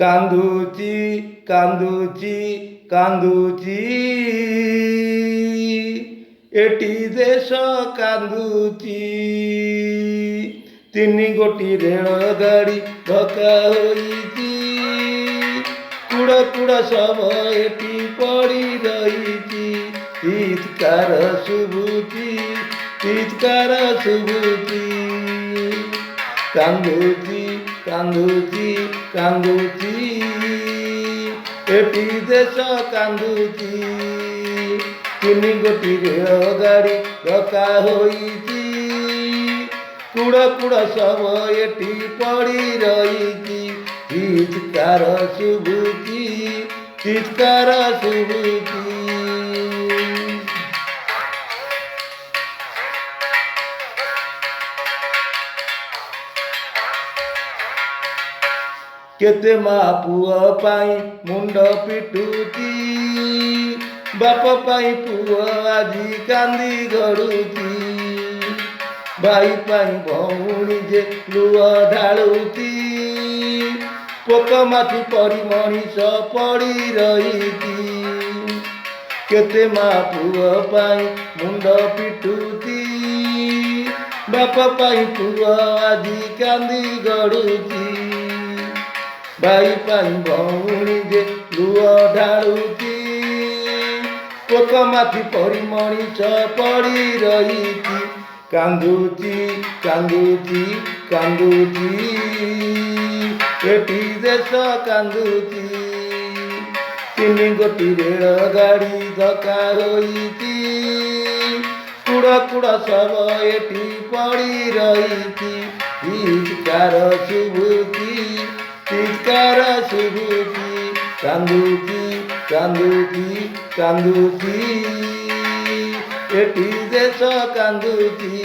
କାନ୍ଦୁଛି କାନ୍ଦୁଛି କାନ୍ଦୁଛି ଏଠି ଦେଶ କାନ୍ଦୁଛି। ତିନି ଗୋଟି ରେଳ ଗାଡ଼ି ଧକ୍କା ହୋଇଛି, କୁଡ଼ କୁଡ଼ ଶବ ଏଠି ପଡ଼ି ରହିଛି। ଚିତ୍କାର ଶୁଭୁଛି, ଚିତ୍କାର ଶୁଭୁଛି। କାନ୍ଦୁଛି କାନ୍ଦୁଛି କାନ୍ଦୁଛି ଏଠି ଦେଶ କାନ୍ଦୁଛି। ତିନି ଗୋଟି ରେଳ ଗାଡ଼ି ଧକ୍କା ହୋଇଛି, କୁଡ଼ କୁଡ଼ ଶବ ଏଠି ପଡ଼ି ରହିଛି। ଚିତ୍କାର ଶୁଭୁଛି, ଚିତ୍କାର ଶୁଭୁଛି। କେତେ ମା ପୁଅ ପାଇଁ ମୁଣ୍ଡ ପିଟୁଛି, ବାପ ପାଇଁ ପୁଅ ଆଜି କାନ୍ଦି ଗଡ଼ୁଛି। ଭାଇ ପାଇଁ ଭଉଣୀ ଯେ ଲୁହ ଢାଳୁଛି, ପୋକ ମାଛି ପରି ମଣିଷ ପଡ଼ି ରହିଛି। କେତେ ମା ପୁଅ ପାଇଁ ମୁଣ୍ଡ ପିଟୁଛି, ବାପ ପାଇଁ ପୁଅ ଆଜି କାନ୍ଦି ଗଡ଼ୁଛି। ଭାଇ ପାଇଁ ଭଉଣୀ ଯେ ଲୁହ ଢାଳୁଛି, ପୋକ ମାଛି ପରି ମଣିଷ ପଡ଼ି ରହିଛି। କାନ୍ଦୁଛି କାନ୍ଦୁଛି କାନ୍ଦୁଛି ଏଠି ଦେଶ କାନ୍ଦୁଛି। ତିନି ଗୋଟି ରେଳ ଗାଡ଼ି ଧକ୍କା ହୋଇଛି, କୁଡ଼ କୁଡ଼ ଶବ ଏଠି ପଡ଼ି ରହିଛି। ଚିତ୍କାର ଶୁଭୁଛି, ଚିତ୍କାର ଶୁଭୁଛି। କାନ୍ଦୁଛି କାନ୍ଦୁଛି କାନ୍ଦୁଛି ଏଠି ଦେଶ କାନ୍ଦୁଛି।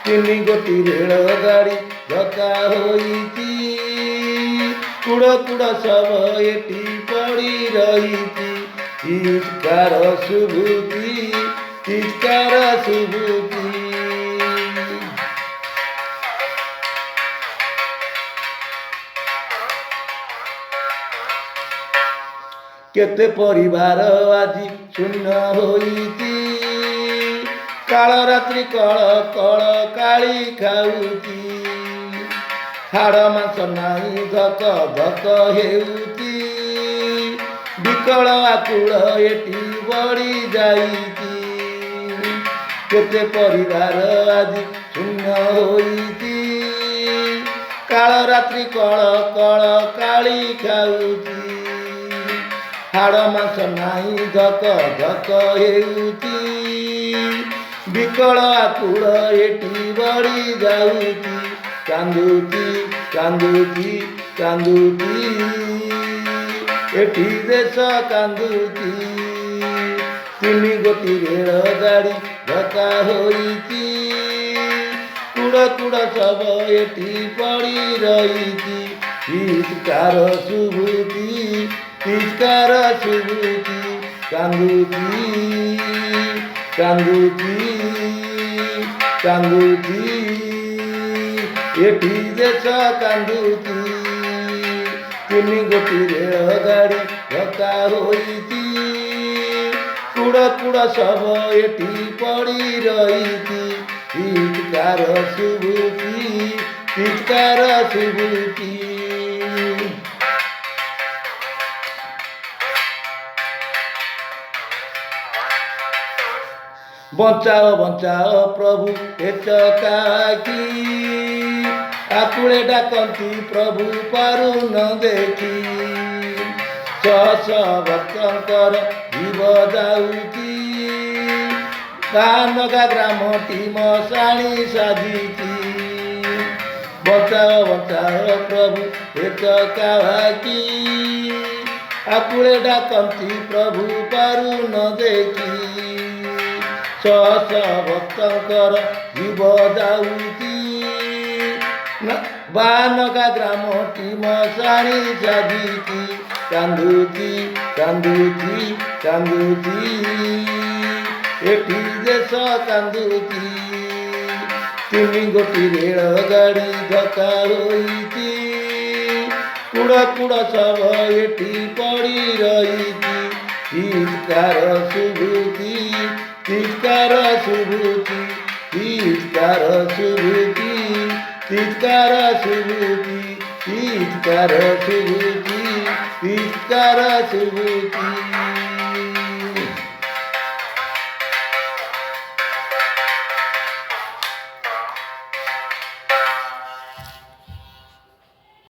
ତିନି ଗୋଟି ରେଳ ଗାଡ଼ି ଧକ୍କା ହୋଇଛି, କୁଡ଼ କୁଡ଼ ଶବ ଏଠି ପଡ଼ି ରହିଛି। ଚିତ୍କାର ଶୁଭୁଛି, ଚିତ୍କାର ଶୁଭୁଛି। କେତେ ପରିବାର ଆଜି ଶୂନ୍ୟ ହୋଇଛି, କାଳ ରାତ୍ରି କଳ କଳ କାଳି ଖାଉଛି। ହାଡ଼ ମାଂସ ନାହିଁ ଧକ ଧକ ହେଉଛି, ବିକଳ ଆକୁଳ ଏଠି ବଢ଼ି ଯାଇଛି। କେତେ ପରିବାର ଆଜି ଶୂନ୍ୟ ହୋଇଛି, କାଳ ରାତ୍ରି କଳ କଳ କାଳି ଖାଉଛି। ହାଡ଼ ମାଂସ ନାହିଁ ଧକ ଧକ ହେଉଛି, ବିକଳ ଆକୁଳ ଏଠି ବଢ଼ି ଯାଉଛି। କାନ୍ଦୁଛି କାନ୍ଦୁଛି କାନ୍ଦୁଛି ଏଠି ଦେଶ କାନ୍ଦୁଛି। ତିନି ଗୋଟି ରେଳ ଗାଡ଼ି ଧକ୍କା ହୋଇଛି, କୁଡ଼ କୁଡ଼ ଶବ ଏଠି ପଡ଼ି ରହିଛି। ଚିତ୍କାର ଶୁଭୁଛି, ଚିତ୍କାର ଶୁଭୁଛି। କାନ୍ଦୁଛି କାନ୍ଦୁଛି କାନ୍ଦୁଛି ଏଠି ଦେଶ କାନ୍ଦୁଛି। ତିନି ଗୋଟି ରେଳ ଗାଡ଼ି ଧକ୍କା ହୋଇଛି, କୁଡ଼ କୁଡ଼ ଶବ ଏଠି ପଡ଼ି ରହିଛି। ଚିତ୍କାର ଶୁଭୁଛି, ଚିତ୍କାର ଶୁଭୁଛି। ବଞ୍ଚାଅ ବଞ୍ଚାଅ ପ୍ରଭୁ ଏ ଚକାକି, ଆକୁଳେ ଡାକନ୍ତି ପ୍ରଭୁ ପାରୁନ ଦେଖି। ଶହ ଶହ ଭକ୍ତଙ୍କର ଜୀବ ଯାଉଛି, ବାନଗା ଗ୍ରାମଟି ମଶାଣି ସାଜିଛି। ବଞ୍ଚାଅ ବଞ୍ଚାଅ ପ୍ରଭୁ ଏ ଚକାକି, ଆକୁଳେ ଡାକନ୍ତି ପ୍ରଭୁ ପାରୁନ ଦେଖି। ଶହ ଶହ ଭକ୍ତଙ୍କର ଜୀବ ଯାଉଛି, ବାନଗା ଗ୍ରାମଟି ମଶାଣି ସାଜିଛି। କାନ୍ଦୁଛି କାନ୍ଦୁଛି କାନ୍ଦୁଛି ଏଠି ଦେଶ କାନ୍ଦୁଛି। ତିନି ଗୋଟି ରେଳ ଗାଡ଼ି ଧକ୍କା ହୋଇଛି, କୁଡ଼ କୁଡ଼ ଶବ ଏଠି ପଡ଼ି ରହିଛି ଚିତ୍କାର ଶୁଭୁଛି ଚିତ୍କାର ଶୁଭୁଛି ଚିତ୍କାର ଶୁଭୁଛି ଚିତ୍କାର ଶୁଭୁଛି ଚିତ୍କାର ଶୁଭୁଛି ଚିତ୍କାର ଶୁଭୁଛି